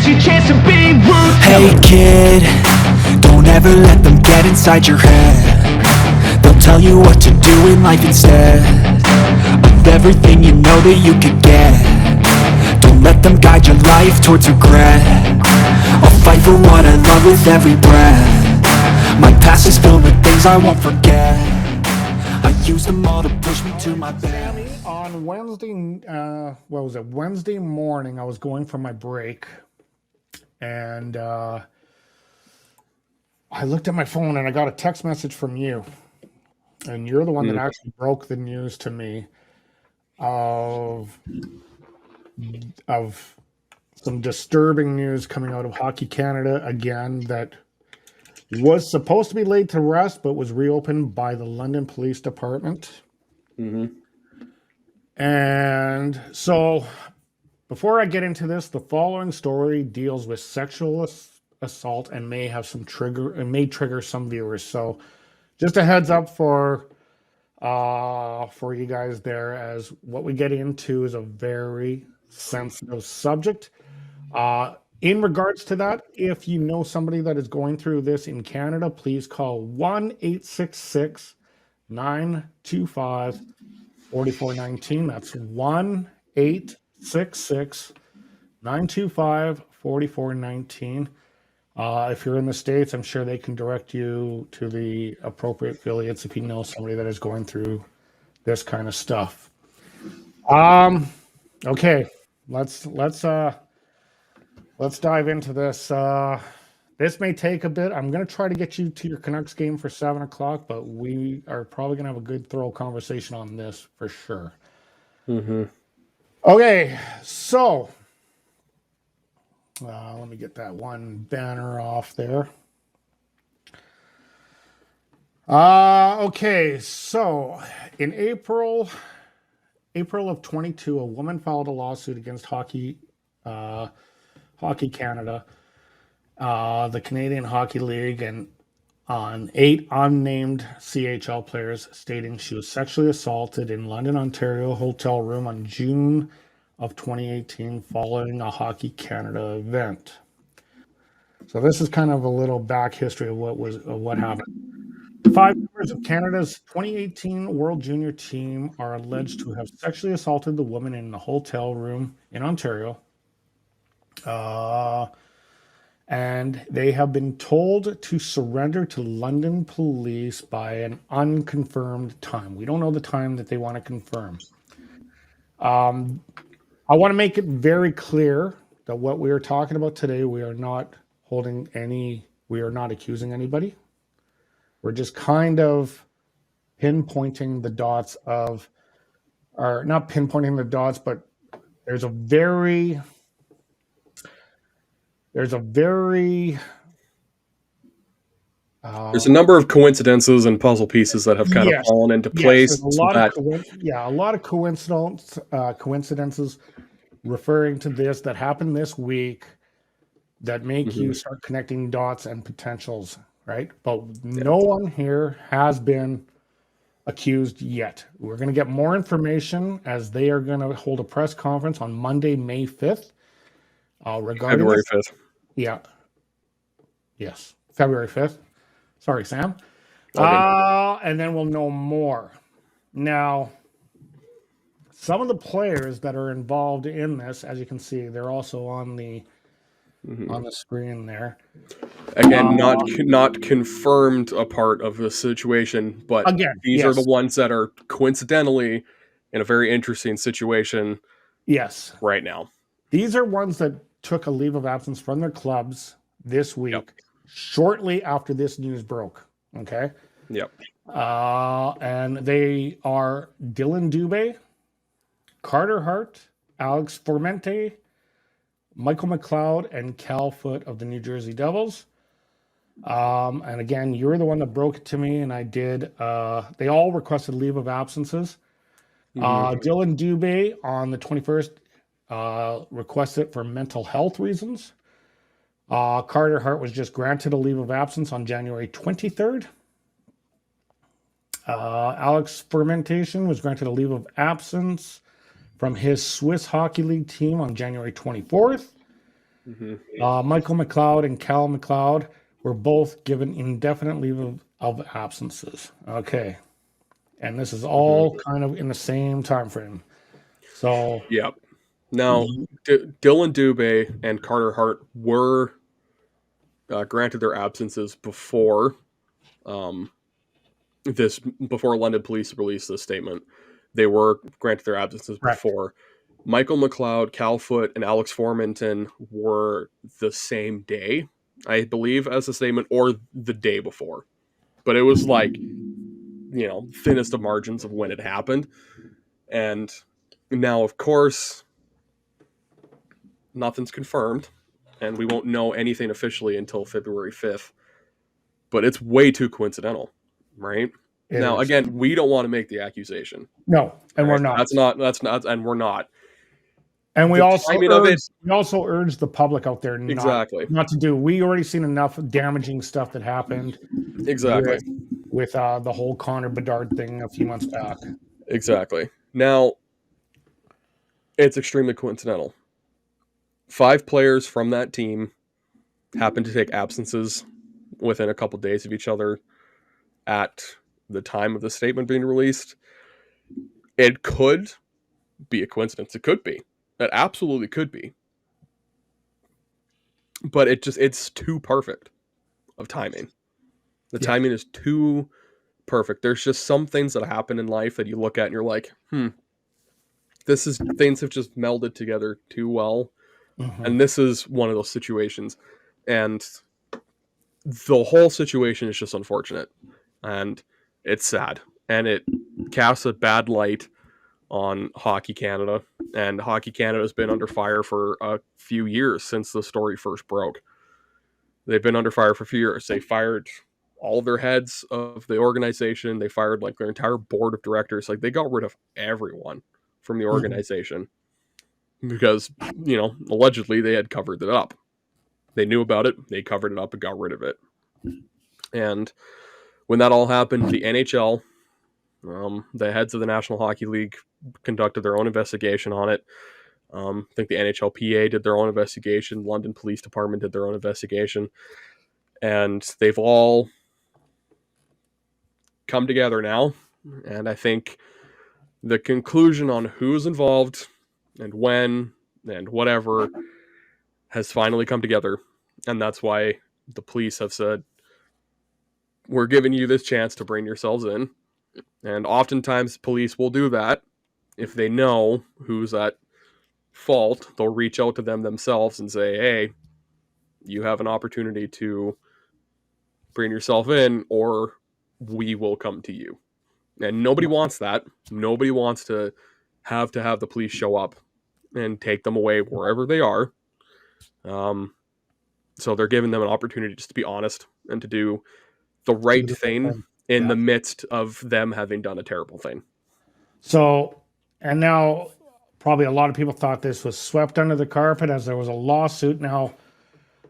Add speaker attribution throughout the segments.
Speaker 1: your chance to be rude.
Speaker 2: Hey kid, don't ever let them get inside your head. They'll tell you what to do in life instead of everything you know that you could get. Don't let them guide your life towards regret. I'll fight for what I love with every breath. My past is filled with things I won't forget. I use them all to push me to my best.
Speaker 3: On Wednesday, what was it? Wednesday morning, I was going for my break, and I looked at my phone and I got a text message from you, and you're the one that actually broke the news to me of some disturbing news coming out of Hockey Canada again that was supposed to be laid to rest, but was reopened by the London Police Department. And so, before I get into this, the following story deals with sexual assault and may trigger some viewers. So, just a heads up for you guys there, as what we get into is a very sensitive subject. In regards to that, if you know somebody that is going through this in Canada, please call 1-866-925-4419. That's 1-866-925-4419. If you're in the States, I'm sure they can direct you to the appropriate affiliates if you know somebody that is going through this kind of stuff. Okay, let's dive into this. This may take a bit. I'm going to try to get you to your Canucks game for 7 o'clock, but we are probably going to have a good, thorough conversation on this for sure. Okay, so let me get that one banner off there. Okay, so in April of 22, a woman filed a lawsuit against Hockey Canada, the Canadian Hockey League, and on 8 unnamed CHL players, stating she was sexually assaulted in London, Ontario hotel room on June of 2018 following a Hockey Canada event. So this is kind of a little back history of what happened. 5 members of Canada's 2018 World Junior team are alleged to have sexually assaulted the woman in the hotel room in Ontario. And they have been told to surrender to London police by an unconfirmed time. We don't know the time that they want to confirm. I want to make it very clear that what we are talking about today, we are not accusing anybody. We're just kind of pinpointing the dots or not pinpointing the dots, but there's a
Speaker 4: number of coincidences and puzzle pieces that have kind of fallen into place.
Speaker 3: There's a lot of coincidences referring to this that happened this week that make you start connecting dots and potentials, right? But no one here has been accused yet. We're going to get more information as they are going to hold a press conference on Monday, May 5th. Regarding
Speaker 4: February 5th.
Speaker 3: Yeah. Yes. February 5th. Sorry, Sam.
Speaker 4: Okay.
Speaker 3: And then we'll know more. Now, some of the players that are involved in this, as you can see, they're also on the screen there.
Speaker 4: Again, not confirmed a part of the situation, but these are the ones that are coincidentally in a very interesting situation.
Speaker 3: Yes.
Speaker 4: Right now.
Speaker 3: These are ones that took a leave of absence from their clubs this week, shortly after this news broke. Okay.
Speaker 4: Yep.
Speaker 3: And they are Dylan Dubé, Carter Hart, Alex Formente, Michael McLeod, and Cal Foote of the New Jersey Devils. And again, you're the one that broke it to me, and I did. They all requested leave of absences. Dylan Dubé on the 21st requested for mental health reasons. Carter Hart was just granted a leave of absence on January 23rd. Alex Fermentation was granted a leave of absence from his Swiss Hockey League team on January 24th. Michael McLeod and Cal McLeod were both given indefinite leave of absences. Okay. And this is all kind of in the same time frame. So
Speaker 4: yeah. Now, Dylan Dubé and Carter Hart were granted their absences before before London Police released this statement. They were granted their absences before. Michael McLeod, Cal Foote, and Alex Formenton were the same day, I believe, as the statement, or the day before. But it was like, thinnest of margins of when it happened. And now, of course, nothing's confirmed, and we won't know anything officially until February 5th. But it's way too coincidental, right? Again, we don't want to make the accusation.
Speaker 3: No, and we're not.
Speaker 4: That's not, and we're not.
Speaker 3: And we also urge the public out there not to do. We already seen enough damaging stuff that happened.
Speaker 4: Exactly.
Speaker 3: With the whole Connor Bedard thing a few months back.
Speaker 4: Exactly. Now, it's extremely coincidental. 5 players from that team happened to take absences within a couple days of each other at the time of the statement being released. It could be a coincidence. It could be. It absolutely could be. But it's too perfect of timing. The timing is too perfect. There's just some things that happen in life that you look at and you're like, things have just melded together too well. And this is one of those situations. And the whole situation is just unfortunate. And it's sad. And it casts a bad light on Hockey Canada. And Hockey Canada has been under fire for a few years since the story first broke. They've been under fire for a few years. They fired all of their heads of the organization. They fired their entire board of directors. They got rid of everyone from the organization because, allegedly they had covered it up. They knew about it. They covered it up and got rid of it. And when that all happened, the NHL, the heads of the National Hockey League conducted their own investigation on it. I think the NHLPA did their own investigation. London Police Department did their own investigation. And they've all come together now. And I think the conclusion on who's involved and when and whatever has finally come together. And that's why the police have said, we're giving you this chance to bring yourselves in. And oftentimes police will do that. If they know who's at fault, they'll reach out to them themselves and say, hey, you have an opportunity to bring yourself in or we will come to you. And nobody wants that. Nobody wants to have the police show up and take them away wherever they are. So they're giving them an opportunity just to be honest and to do the right thing in the midst of them having done a terrible thing.
Speaker 3: So, and now probably a lot of people thought this was swept under the carpet as there was a lawsuit. Now,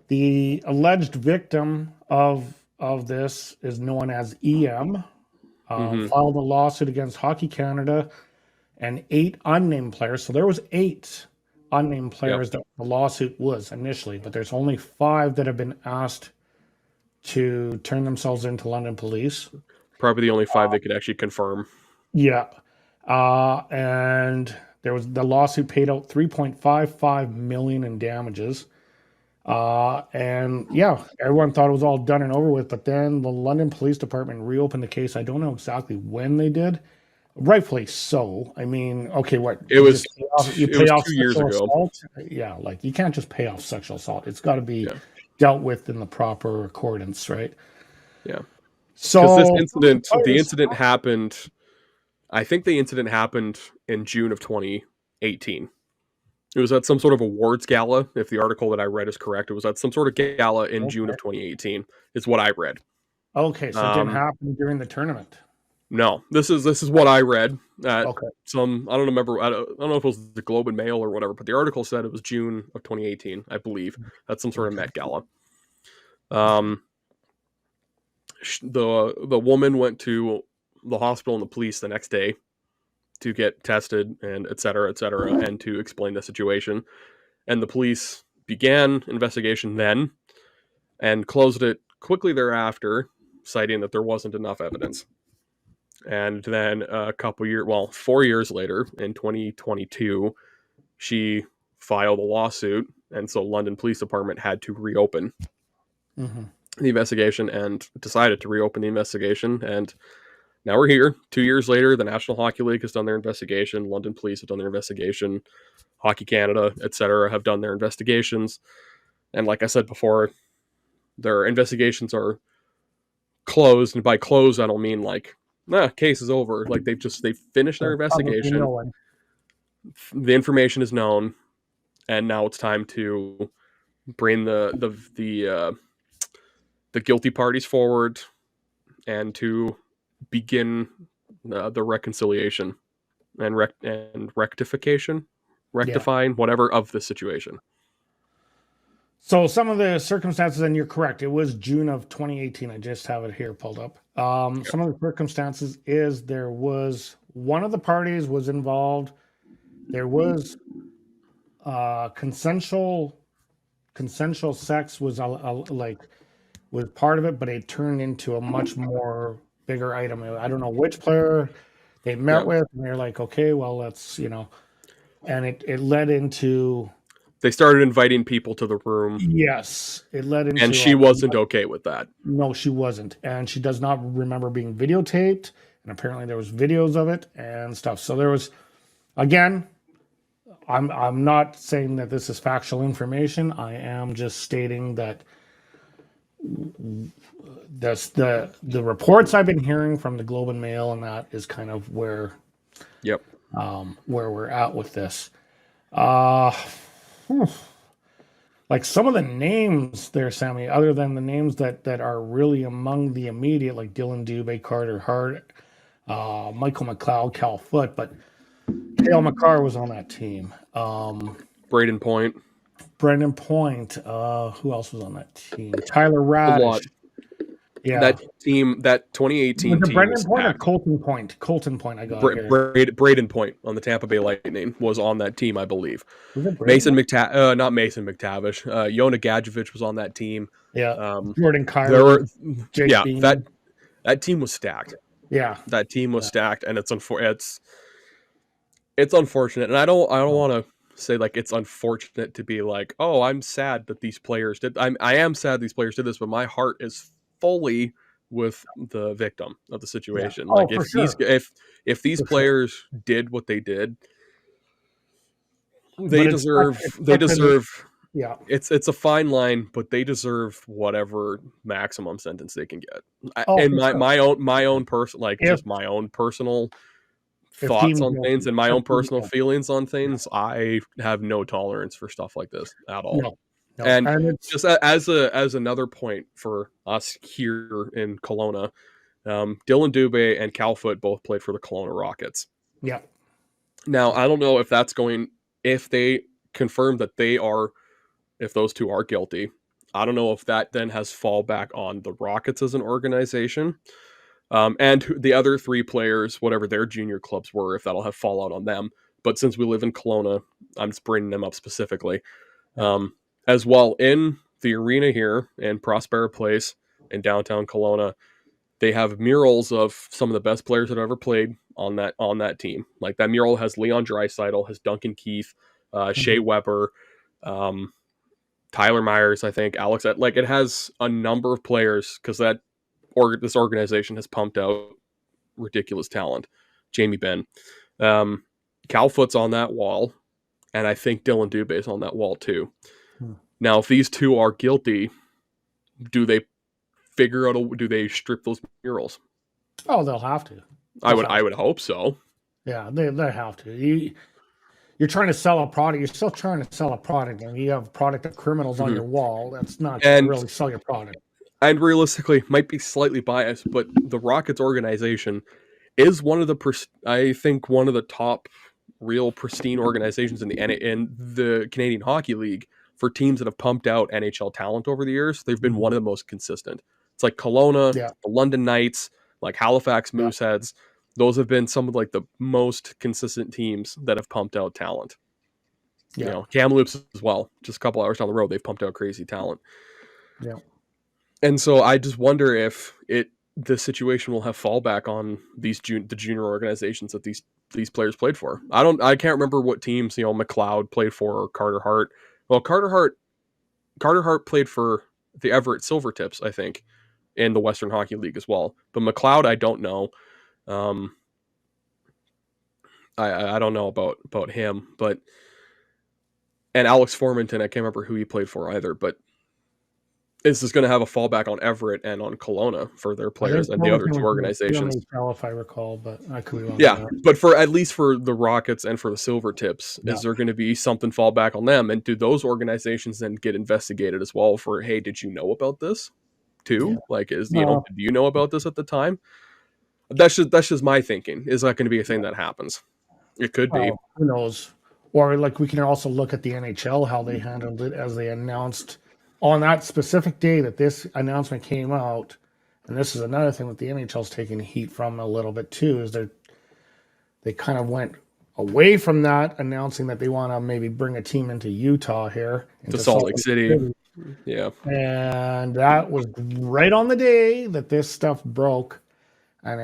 Speaker 3: the alleged victim of this is known as EM, filed a lawsuit against Hockey Canada and 8 unnamed players. So there was 8 unnamed players that the lawsuit was initially, but there's only 5 that have been asked to turn themselves into London Police.
Speaker 4: Probably the only 5 they could actually confirm.
Speaker 3: Yeah. And there was the lawsuit paid out $3.55 million in damages. And yeah, everyone thought it was all done and over with, but then the London Police Department reopened the case. I don't know exactly when they did. Rightfully so. I mean, okay, what?
Speaker 4: It was
Speaker 3: 2 years ago. Assault? Yeah, you can't just pay off sexual assault. It's got to be dealt with in the proper accordance, right?
Speaker 4: Yeah.
Speaker 3: So
Speaker 4: the incident happened. I think the incident happened in June of 2018. It was at some sort of awards gala. If the article that I read is correct, it was at some sort of gala in June of 2018. Is what I read.
Speaker 3: Okay, so it didn't happen during the tournament.
Speaker 4: No, this is what I read at some. I don't remember. I don't know if it was the Globe and Mail or whatever, but the article said it was June of 2018. I believe that's some sort of Met Gala. The woman went to the hospital and the police the next day to get tested and et cetera, and to explain the situation. And the police began investigation then and closed it quickly thereafter, citing that there wasn't enough evidence. And then 4 years later, in 2022, she filed a lawsuit, and so London Police Department had to reopen the investigation and decided to reopen the investigation. And now we're here. 2 years later, the National Hockey League has done their investigation. London Police have done their investigation. Hockey Canada, etc., have done their investigations. And like I said before, their investigations are closed. And by closed, I don't mean like, case is over. Like they've finished their investigation. The information is known, and now it's time to bring the guilty parties forward and to begin the reconciliation and rectifying whatever of the situation.
Speaker 3: So some of the circumstances, and you're correct, it was June of 2018. I just have it here pulled up. Some of the circumstances is there was one of the parties was involved. There was consensual sex was was part of it, but it turned into a much more bigger item. I don't know which player they met with, and they're like, okay, well, let's, and it led into.
Speaker 4: They started inviting people to the room.
Speaker 3: Yes, it led into.
Speaker 4: And she wasn't okay with that.
Speaker 3: No, she wasn't, and she does not remember being videotaped. And apparently, there was videos of it and stuff. So there was, again, I'm not saying that this is factual information. I am just stating that the reports I've been hearing from the Globe and Mail and that is kind of where we're at with this. Like some of the names there, Sammy, other than the names that are really among the immediate, like Dylan Dubé, Carter Hart, Michael McLeod, Cal Foote, but Cale Makar was on that team.
Speaker 4: Braden Point.
Speaker 3: Brendan Point. Who else was on that team? Tyler Radish. Yeah,
Speaker 4: that team, that 2018 team.
Speaker 3: Brendan Point or Colton Point? Colton Point. I got
Speaker 4: Braden Point on the Tampa Bay Lightning was on that team, I believe. not Mason McTavish. Yona Gadjevich was on that team.
Speaker 3: Yeah, Jordan Kyrou.
Speaker 4: That team was stacked.
Speaker 3: Yeah,
Speaker 4: that team was stacked, and it's unfortunate, and I don't want to say like it's unfortunate to be like, oh, I'm sad that these players did. I am sad these players did this, but my heart is fully with the victim of the situation.
Speaker 3: Yeah.
Speaker 4: Like if these players did what they did, they deserve.
Speaker 3: Yeah,
Speaker 4: it's a fine line, but they deserve whatever maximum sentence they can get. My own personal thoughts on things and my own personal feelings on things, I have no tolerance for stuff like this at all.
Speaker 3: No.
Speaker 4: And just as another point for us here in Kelowna, Dylan Dubé and Cal Foote both played for the Kelowna Rockets.
Speaker 3: Yeah.
Speaker 4: Now I don't know if they confirm that if those two are guilty. I don't know if that then has fallback on the Rockets as an organization. And the other three players, whatever their junior clubs were, if that'll have fallout on them. But since we live in Kelowna, I'm just bringing them up specifically. As well, in the arena here in Prospera Place in downtown Kelowna, they have murals of some of the best players that have ever played on that team. Like that mural has Leon Draisaitl, has Duncan Keith, Shea Weber, Tyler Myers, I think, Alex. Like it has a number of players because this organization has pumped out ridiculous talent. Jamie Benn. Cal Foote's on that wall, and I think Dylan Dubé is on that wall too. Now, if these two are guilty, do they do they strip those murals?
Speaker 3: Oh, they'll have to.
Speaker 4: I would hope so.
Speaker 3: Yeah, they have to. You're trying to sell a product. You're still trying to sell a product, and you have a product of criminals on your wall. That's not going to really sell your product.
Speaker 4: And realistically, might be slightly biased, but the Rockets organization is one of the top real pristine organizations in the Canadian Hockey League for teams that have pumped out NHL talent over the years. They've been one of the most consistent. It's like Kelowna, the London Knights, like Halifax Mooseheads. Those have been some of like the most consistent teams that have pumped out talent. You
Speaker 3: Yeah.
Speaker 4: know, Kamloops as well. Just a couple hours down the road, they've pumped out crazy talent.
Speaker 3: Yeah.
Speaker 4: And so I just wonder if the situation will have fallback on the junior organizations that these players played for. I can't remember what teams, you know, McLeod played for, or Carter Hart. Well, Carter Hart played for the Everett Silvertips, I think, in the Western Hockey League as well. But McLeod, I don't know. I don't know about him, but and Alex Formenton, I can't remember who he played for either, but is this going to have a fallback on Everett and on Kelowna for their players and the other two organizations?
Speaker 3: If I recall, but I could be wrong.
Speaker 4: Yeah, but for at least for the Rockets and for the Silvertips,
Speaker 3: Yeah.
Speaker 4: is there going to be something fall back on them? And do those organizations then get investigated as well for, hey, did you know about this too?
Speaker 3: Yeah.
Speaker 4: Like, do you know about this at the time? That's just my thinking. Is that going to be a thing that happens? It could be.
Speaker 3: Who knows? Or like we can also look at the NHL, how they handled it as they announced on that specific day that this announcement came out. And this is another thing that the NHL's taking heat from a little bit too, is they kind of went away from that, announcing that they want to maybe bring a team into Utah here.
Speaker 4: To Salt Lake City. Yeah.
Speaker 3: And that was right on the day that this stuff broke. And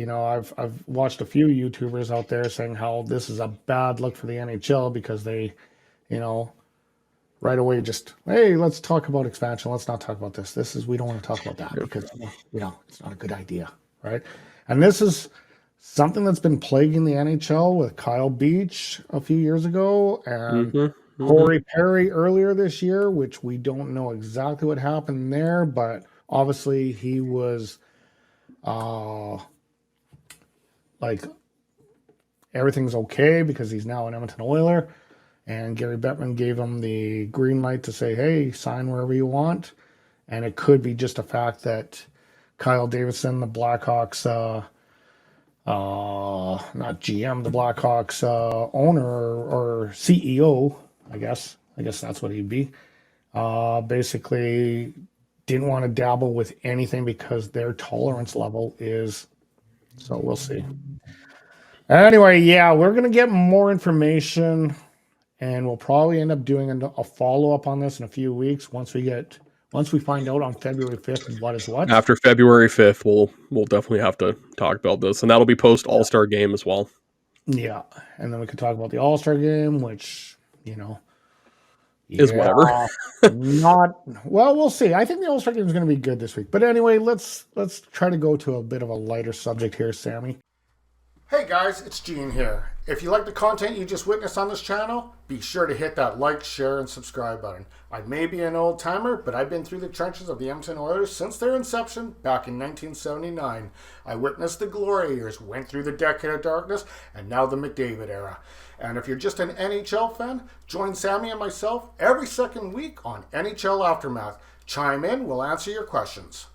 Speaker 3: I've watched a few YouTubers out there saying how this is a bad look for the NHL because they, right away just, hey, let's talk about expansion. Let's not talk about this. We don't want to talk about that because, it's not a good idea, right? And this is something that's been plaguing the NHL with Kyle Beach a few years ago and Corey Perry earlier this year, which we don't know exactly what happened there, but obviously he was like everything's okay because he's now an Edmonton Oiler, and Gary Bettman gave him the green light to say, hey, sign wherever you want. And it could be just a fact that Kyle Davidson, the Blackhawks, not GM, the Blackhawks owner or CEO, I guess that's what he'd be, basically didn't want to dabble with anything because their tolerance level is, so we'll see. Anyway, yeah, we're going to get more information and we'll probably end up doing a follow-up on this in a few weeks once we find out on February 5th what is what.
Speaker 4: After February 5th, we'll definitely have to talk about this, and that'll be post All-Star game as well.
Speaker 3: Yeah, and then we could talk about the All-Star game, which,
Speaker 4: is whatever.
Speaker 3: We'll see. I think the All-Star game is going to be good this week. But anyway, let's try to go to a bit of a lighter subject here, Sammy. Hey guys, it's Gene here. If you like the content you just witnessed on this channel, be sure to hit that like, share, and subscribe button. I may be an old timer, but I've been through the trenches of the Edmonton Oilers since their inception back in 1979. I witnessed the glory years, went through the decade of darkness, and now the McDavid era. And if you're just an NHL fan, join Sammy and myself every second week on NHL Aftermath. Chime in, we'll answer your questions.